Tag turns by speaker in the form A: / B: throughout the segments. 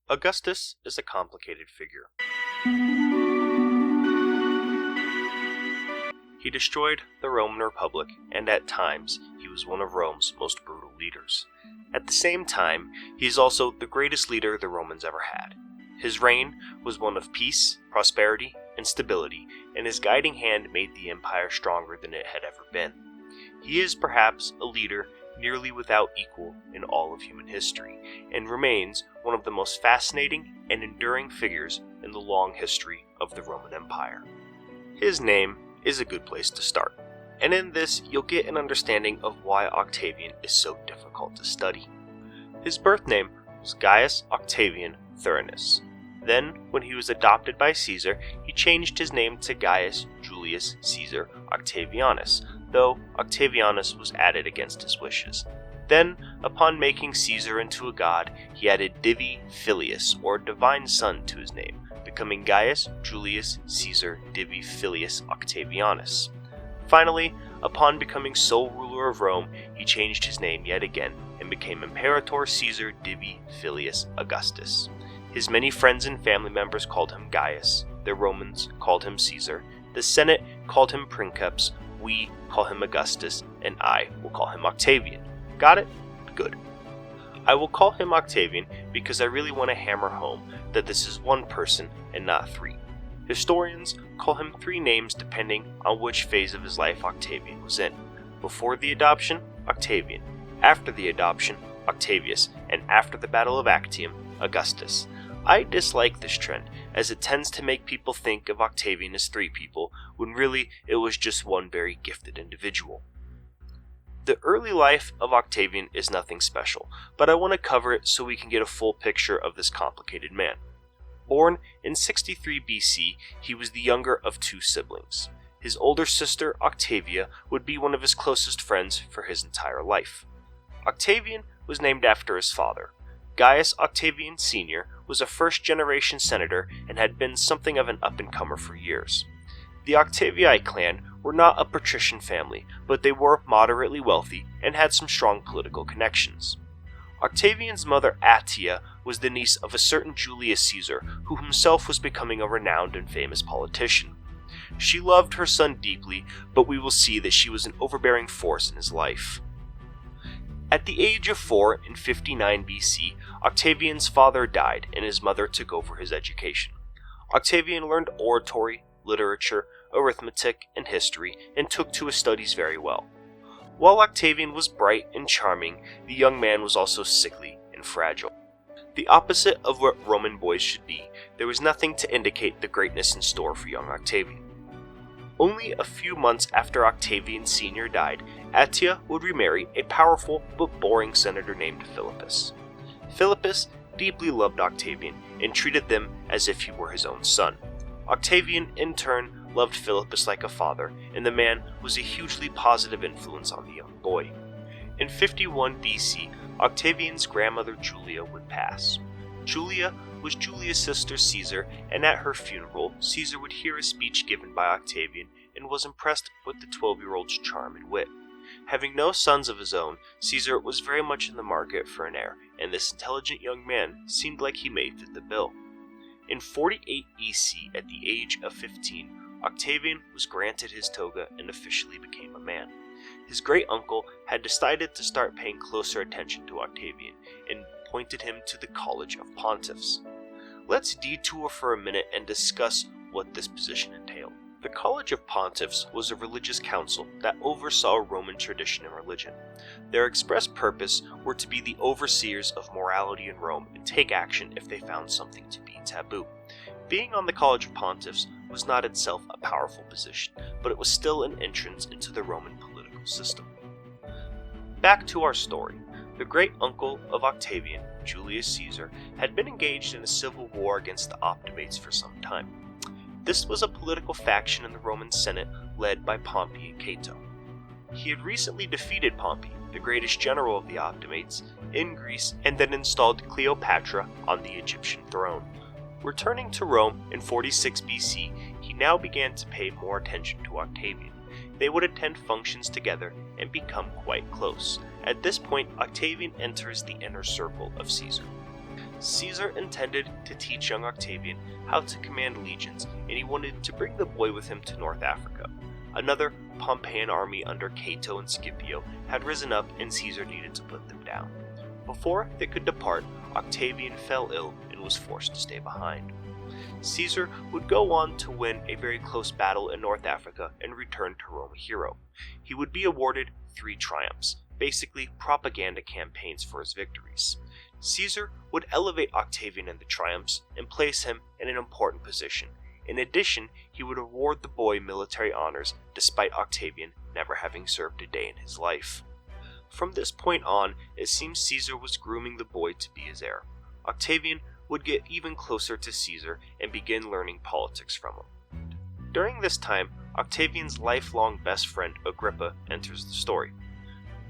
A: Augustus is a complicated figure. He destroyed the Roman Republic, and at times he was one of Rome's most brutal leaders. At the same time, he is also the greatest leader the Romans ever had. His reign was one of peace, prosperity, and stability, and his guiding hand made the empire stronger than it had ever been. He is perhaps a leader nearly without equal in all of human history, and remains one of the most fascinating and enduring figures in the long history of the Roman Empire. His name is a good place to start, and in this you'll get an understanding of why Octavian is so difficult to study. His birth name was Gaius Octavian Thurinus. Then, when he was adopted by Caesar, he changed his name to Gaius Julius Caesar Octavianus, though Octavianus was added against his wishes. Then, upon making Caesar into a god, he added Divi Filius, or divine son, to his name, becoming Gaius Julius Caesar Divi Filius Octavianus. Finally, upon becoming sole ruler of Rome, he changed his name yet again and became Imperator Caesar Divi Filius Augustus. His many friends and family members called him Gaius, the Romans called him Caesar, the Senate called him Princeps, we call him Augustus, and I will call him Octavian. Got it? Good. I will call him Octavian because I really want to hammer home that this is one person and not three. Historians call him three names depending on which phase of his life Octavian was in. Before the adoption, Octavian. After the adoption, Octavius. And after the Battle of Actium, Augustus. I dislike this trend, as it tends to make people think of Octavian as three people, when really it was just one very gifted individual. The early life of Octavian is nothing special, but I want to cover it so we can get a full picture of this complicated man. Born in 63 BC, he was the younger of two siblings. His older sister, Octavia, would be one of his closest friends for his entire life. Octavian was named after his father. Gaius Octavian Sr. was a first-generation senator and had been something of an up-and-comer for years. The Octavii clan were not a patrician family, but they were moderately wealthy and had some strong political connections. Octavian's mother Attia was the niece of a certain Julius Caesar, who himself was becoming a renowned and famous politician. She loved her son deeply, but we will see that she was an overbearing force in his life. At the age of 4 in 59 BC, Octavian's father died and his mother took over his education. Octavian learned oratory, literature, arithmetic, and history, and took to his studies very well. While Octavian was bright and charming, the young man was also sickly and fragile. The opposite of what Roman boys should be, there was nothing to indicate the greatness in store for young Octavian. Only a few months after Octavian Sr. died, Attia would remarry a powerful but boring senator named Philippus. Philippus deeply loved Octavian and treated them as if he were his own son. Octavian, in turn, loved Philippus like a father, and the man was a hugely positive influence on the young boy. In 51 BC, Octavian's grandmother Julia would pass. Julia was Julia's sister Caesar, and at her funeral, Caesar would hear a speech given by Octavian and was impressed with the 12-year-old's charm and wit. Having no sons of his own, Caesar was very much in the market for an heir, and this intelligent young man seemed like he may fit the bill. In 48 BC, at the age of 15, Octavian was granted his toga and officially became a man. His great uncle had decided to start paying closer attention to Octavian and appointed him to the College of Pontiffs. Let's detour for a minute and discuss what this position entailed. The College of Pontiffs was a religious council that oversaw Roman tradition and religion. Their express purpose were to be the overseers of morality in Rome and take action if they found something to be taboo. Being on the College of Pontiffs was not itself a powerful position, but it was still an entrance into the Roman political system. Back to our story. The great uncle of Octavian, Julius Caesar, had been engaged in a civil war against the Optimates for some time. This was a political faction in the Roman Senate led by Pompey and Cato. He had recently defeated Pompey, the greatest general of the Optimates, in Greece and then installed Cleopatra on the Egyptian throne. Returning to Rome in 46 BC, he now began to pay more attention to Octavian. They would attend functions together and become quite close. At this point, Octavian enters the inner circle of Caesar. Caesar intended to teach young Octavian how to command legions, and he wanted to bring the boy with him to North Africa. Another Pompeian army under Cato and Scipio had risen up, and Caesar needed to put them down. Before they could depart, Octavian fell ill and was forced to stay behind. Caesar would go on to win a very close battle in North Africa and return to Rome a hero. He would be awarded 3 triumphs, basically propaganda campaigns for his victories. Caesar would elevate Octavian in the triumphs and place him in an important position. In addition, he would award the boy military honors despite Octavian never having served a day in his life. From this point on, it seems Caesar was grooming the boy to be his heir. Octavian would get even closer to Caesar and begin learning politics from him. During this time, Octavian's lifelong best friend Agrippa enters the story.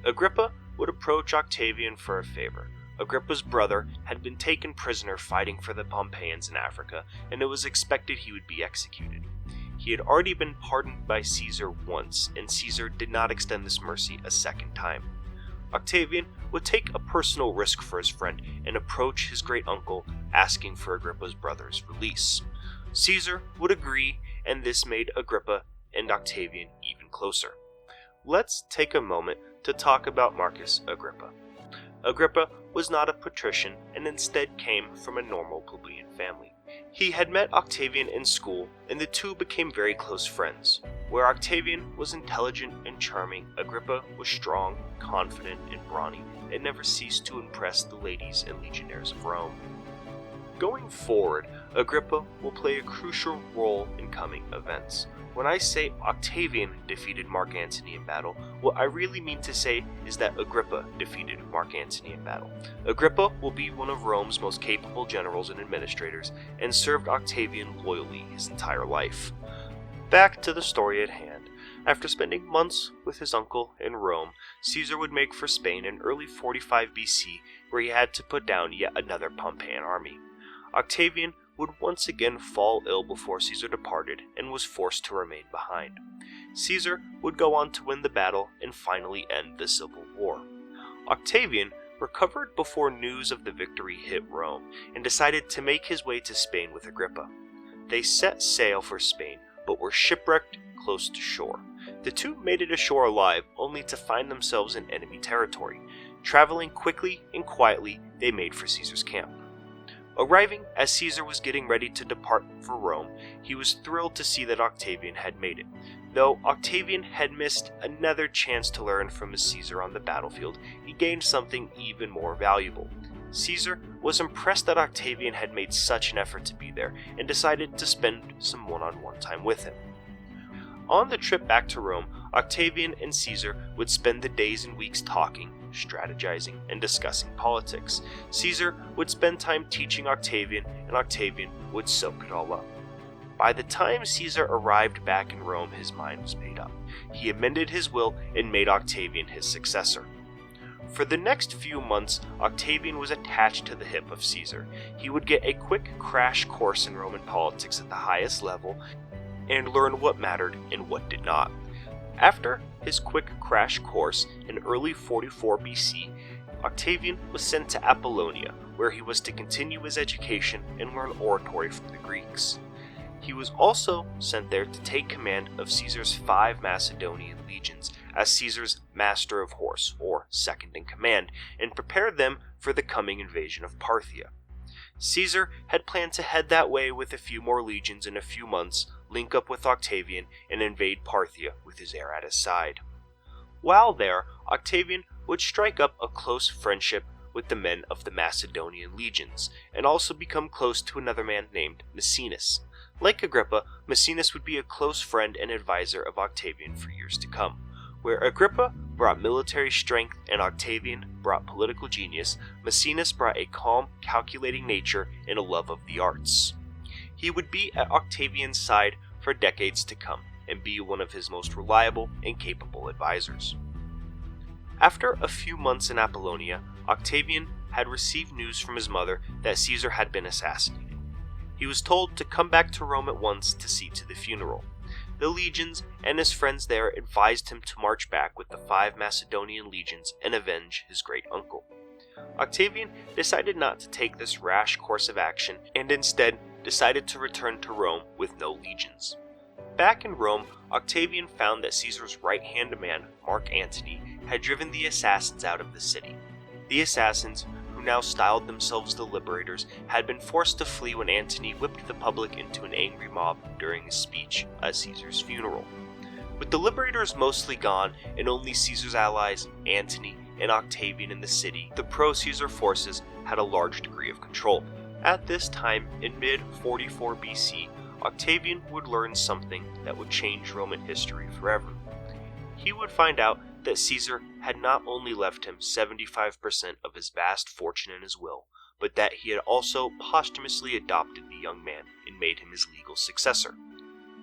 A: Agrippa would approach Octavian for a favor. Agrippa's brother had been taken prisoner fighting for the Pompeians in Africa, and it was expected he would be executed. He had already been pardoned by Caesar once, and Caesar did not extend this mercy a second time. Octavian would take a personal risk for his friend and approach his great uncle asking for Agrippa's brother's release. Caesar would agree, and this made Agrippa and Octavian even closer. Let's take a moment to talk about Marcus Agrippa. Agrippa was not a patrician and instead came from a normal plebeian family. He had met Octavian in school, and the two became very close friends. Where Octavian was intelligent and charming, Agrippa was strong, confident, and brawny, and never ceased to impress the ladies and legionnaires of Rome. Going forward, Agrippa will play a crucial role in coming events. When I say Octavian defeated Mark Antony in battle, what I really mean to say is that Agrippa defeated Mark Antony in battle. Agrippa will be one of Rome's most capable generals and administrators, and served Octavian loyally his entire life. Back to the story at hand. After spending months with his uncle in Rome, Caesar would make for Spain in early 45 BC, where he had to put down yet another Pompeian army. Octavian would once again fall ill before Caesar departed and was forced to remain behind. Caesar would go on to win the battle and finally end the civil war. Octavian recovered before news of the victory hit Rome and decided to make his way to Spain with Agrippa. They set sail for Spain, but were shipwrecked close to shore. The two made it ashore alive, only to find themselves in enemy territory. Traveling quickly and quietly, they made for Caesar's camp. Arriving as Caesar was getting ready to depart for Rome, he was thrilled to see that Octavian had made it. Though Octavian had missed another chance to learn from his Caesar on the battlefield, he gained something even more valuable. Caesar was impressed that Octavian had made such an effort to be there, and decided to spend some one-on-one time with him. On the trip back to Rome, Octavian and Caesar would spend the days and weeks talking, strategizing, and discussing politics. Caesar would spend time teaching Octavian, and Octavian would soak it all up. By the time Caesar arrived back in Rome, his mind was made up. He amended his will and made Octavian his successor. For the next few months, Octavian was attached to the hip of Caesar. He would get a quick crash course in Roman politics at the highest level and learn what mattered and what did not. After his quick crash course in early 44 BC, Octavian was sent to Apollonia, where he was to continue his education and learn oratory from the Greeks. He was also sent there to take command of Caesar's 5 Macedonian legions as Caesar's master of horse, or second in command, and prepare them for the coming invasion of Parthia. Caesar had planned to head that way with a few more legions in a few months, link up with Octavian, and invade Parthia with his heir at his side. While there, Octavian would strike up a close friendship with the men of the Macedonian legions, and also become close to another man named Maecenas. Like Agrippa, Maecenas would be a close friend and advisor of Octavian for years to come. Where Agrippa brought military strength and Octavian brought political genius, Maecenas brought a calm, calculating nature and a love of the arts. He would be at Octavian's side for decades to come, and be one of his most reliable and capable advisors. After a few months in Apollonia, Octavian had received news from his mother that Caesar had been assassinated. He was told to come back to Rome at once to see to the funeral. The legions and his friends there advised him to march back with the 5 Macedonian legions and avenge his great uncle. Octavian decided not to take this rash course of action and instead decided to return to Rome with no legions. Back in Rome, Octavian found that Caesar's right-hand man, Mark Antony, had driven the assassins out of the city. The assassins, who now styled themselves the Liberators, had been forced to flee when Antony whipped the public into an angry mob during his speech at Caesar's funeral. With the Liberators mostly gone and only Caesar's allies, Antony and Octavian in the city, the pro-Caesar forces had a large degree of control. At this time, in mid-44 BC, Octavian would learn something that would change Roman history forever. He would find out that Caesar had not only left him 75% of his vast fortune in his will, but that he had also posthumously adopted the young man and made him his legal successor.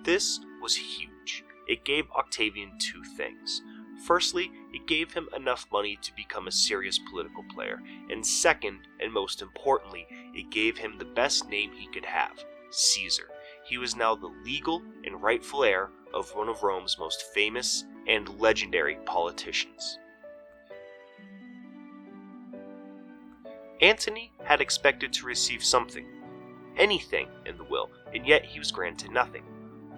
A: This was huge. It gave Octavian two things. Firstly, it gave him enough money to become a serious political player, and second, and most importantly, it gave him the best name he could have, Caesar. He was now the legal and rightful heir of one of Rome's most famous and legendary politicians. Antony had expected to receive something, anything in the will, and yet he was granted nothing.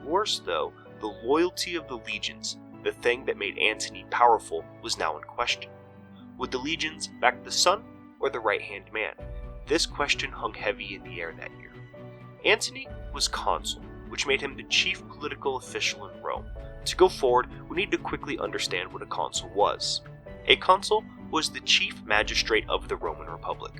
A: Worse though, the loyalty of the legions, the thing that made Antony powerful, was now in question. Would the legions back the son or the right-hand man? This question hung heavy in the air that year. Antony was consul, which made him the chief political official in Rome. To go forward, we need to quickly understand what a consul was. A consul was the chief magistrate of the Roman Republic.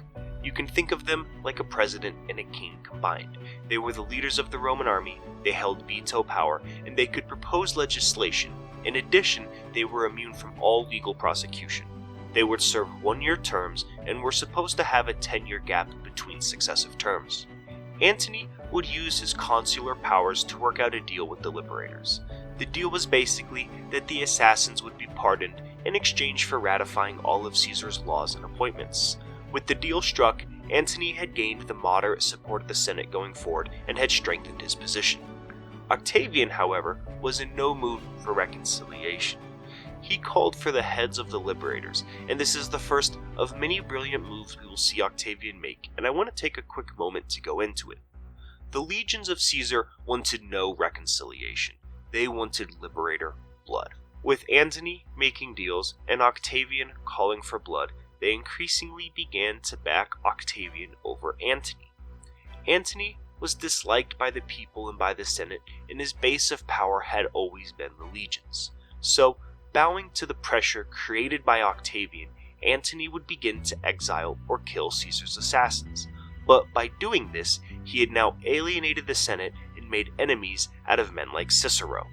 A: You can think of them like a president and a king combined. They were the leaders of the Roman army, they held veto power, and they could propose legislation. In addition, they were immune from all legal prosecution. They would serve 1-year terms and were supposed to have a 10-year gap between successive terms. Antony would use his consular powers to work out a deal with the Liberators. The deal was basically that the assassins would be pardoned in exchange for ratifying all of Caesar's laws and appointments. With the deal struck, Antony had gained the moderate support of the Senate going forward and had strengthened his position. Octavian, however, was in no mood for reconciliation. He called for the heads of the Liberators, and this is the first of many brilliant moves we will see Octavian make, and I want to take a quick moment to go into it. The legions of Caesar wanted no reconciliation. They wanted Liberator blood. With Antony making deals and Octavian calling for blood, they increasingly began to back Octavian over Antony. Antony was disliked by the people and by the Senate, and his base of power had always been the legions. So, bowing to the pressure created by Octavian, Antony would begin to exile or kill Caesar's assassins. But by doing this, he had now alienated the Senate and made enemies out of men like Cicero.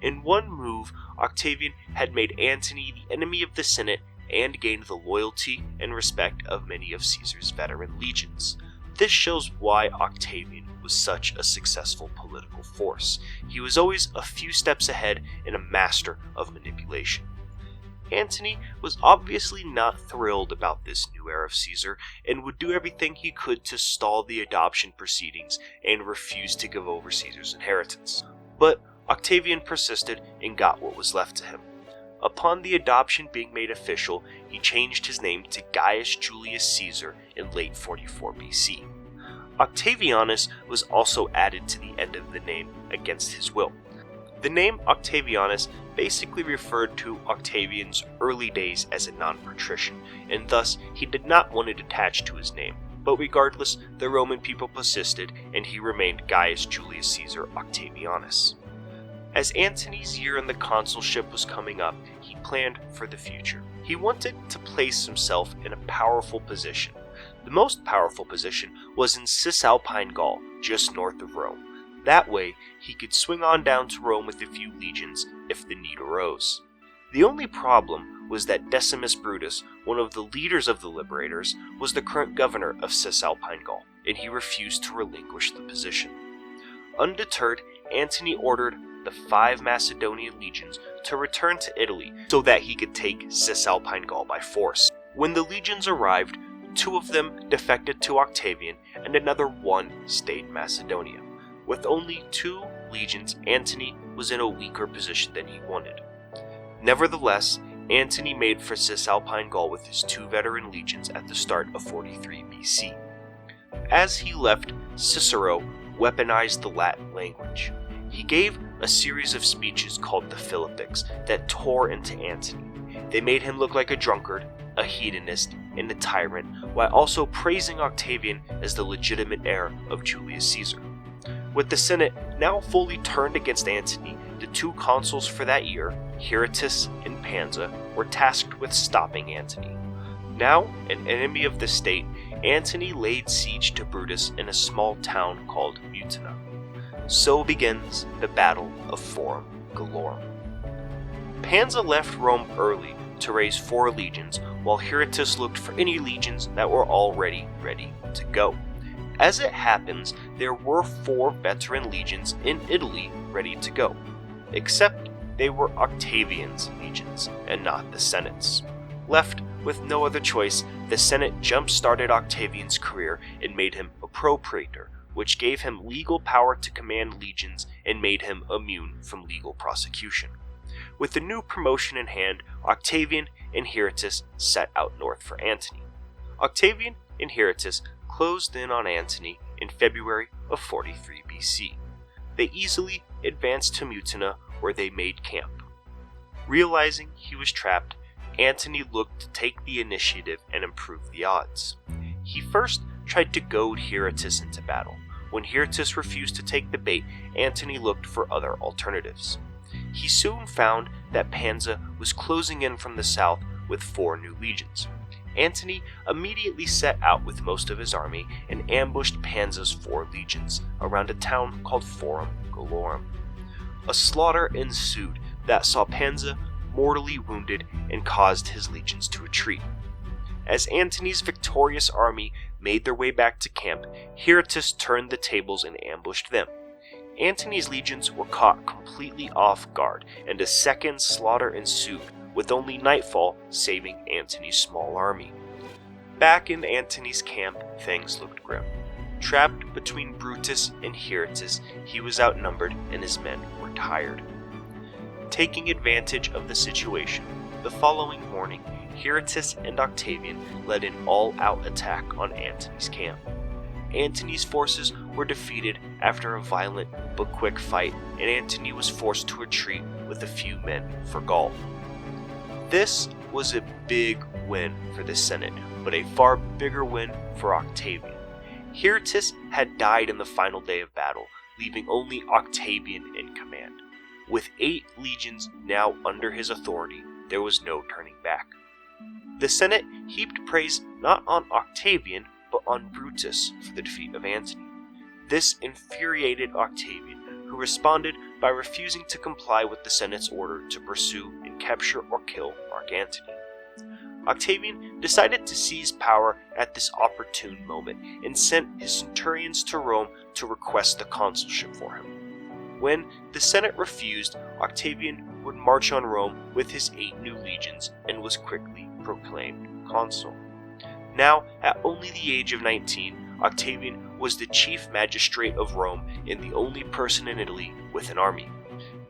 A: In one move, Octavian had made Antony the enemy of the Senate and gained the loyalty and respect of many of Caesar's veteran legions. This shows why Octavian was such a successful political force. He was always a few steps ahead and a master of manipulation. Antony was obviously not thrilled about this new heir of Caesar and would do everything he could to stall the adoption proceedings and refuse to give over Caesar's inheritance. But Octavian persisted and got what was left to him. Upon the adoption being made official, he changed his name to Gaius Julius Caesar in late 44 BC. Octavianus was also added to the end of the name against his will. The name Octavianus basically referred to Octavian's early days as a non-patrician, and thus he did not want it attached to his name. But regardless, the Roman people persisted, and he remained Gaius Julius Caesar Octavianus. As Antony's year in the consulship was coming up, he planned for the future. He wanted to place himself in a powerful position. The most powerful position was in Cisalpine Gaul, just north of Rome. That way, he could swing on down to Rome with a few legions if the need arose. The only problem was that Decimus Brutus, one of the leaders of the Liberators, was the current governor of Cisalpine Gaul, and he refused to relinquish the position. Undeterred, Antony ordered the 5 Macedonian legions to return to Italy so that he could take Cisalpine Gaul by force. When the legions arrived, 2 of them defected to Octavian and another 1 stayed in Macedonia. With only 2 legions, Antony was in a weaker position than he wanted. Nevertheless, Antony made for Cisalpine Gaul with his 2 veteran legions at the start of 43 BC. As he left, Cicero weaponized the Latin language. He gave a series of speeches called the Philippics that tore into Antony. They made him look like a drunkard, a hedonist, and a tyrant, while also praising Octavian as the legitimate heir of Julius Caesar. With the Senate now fully turned against Antony, the 2 consuls for that year, Herotus and Pansa, were tasked with stopping Antony. Now an enemy of the state, Antony laid siege to Brutus in a small town called Mutina. So begins the Battle of Forum Gallorum. Pansa left Rome early to raise 4 legions, while Herotus looked for any legions that were already ready to go. As it happens, there were 4 veteran legions in Italy ready to go, except they were Octavian's legions and not the Senate's. Left with no other choice, the Senate jump-started Octavian's career and made him a propraetor, which gave him legal power to command legions and made him immune from legal prosecution. With the new promotion in hand, Octavian and Herotus set out north for Antony. Octavian and Herotus closed in on Antony in February of 43 BC. They easily advanced to Mutina, where they made camp. Realizing he was trapped, Antony looked to take the initiative and improve the odds. He first tried to goad Herotus into battle. When Herotus refused to take the bait, Antony looked for other alternatives. He soon found that Pansa was closing in from the south with 4 new legions. Antony immediately set out with most of his army and ambushed Pansa's 4 legions around a town called Forum Gallorum. A slaughter ensued that saw Pansa mortally wounded and caused his legions to retreat. As Antony's victorious army made their way back to camp, Herotus turned the tables and ambushed them. Antony's legions were caught completely off guard, and a second slaughter ensued, with only nightfall saving Antony's small army. Back in Antony's camp, things looked grim. Trapped between Brutus and Herotus, he was outnumbered and his men were tired. Taking advantage of the situation, the following morning, Herotus and Octavian led an all-out attack on Antony's camp. Antony's forces were defeated after a violent but quick fight, and Antony was forced to retreat with a few men for Gaul. This was a big win for the Senate, but a far bigger win for Octavian. Herotus had died in the final day of battle, leaving only Octavian in command. With 8 legions now under his authority, there was no turning back. The Senate heaped praise not on Octavian, but on Brutus for the defeat of Antony. This infuriated Octavian, who responded by refusing to comply with the Senate's order to pursue and capture or kill Mark Antony. Octavian decided to seize power at this opportune moment and sent his centurions to Rome to request the consulship for him. When the Senate refused, Octavian would march on Rome with his 8 new legions and was quickly proclaimed consul. Now, at only the age of 19, Octavian was the chief magistrate of Rome and the only person in Italy with an army.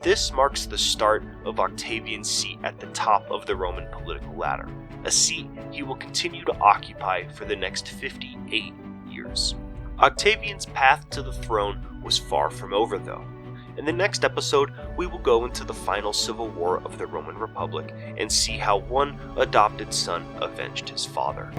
A: This marks the start of Octavian's seat at the top of the Roman political ladder, a seat he will continue to occupy for the next 58 years. Octavian's path to the throne was far from over, though. In the next episode, we will go into the final civil war of the Roman Republic and see how one adopted son avenged his father.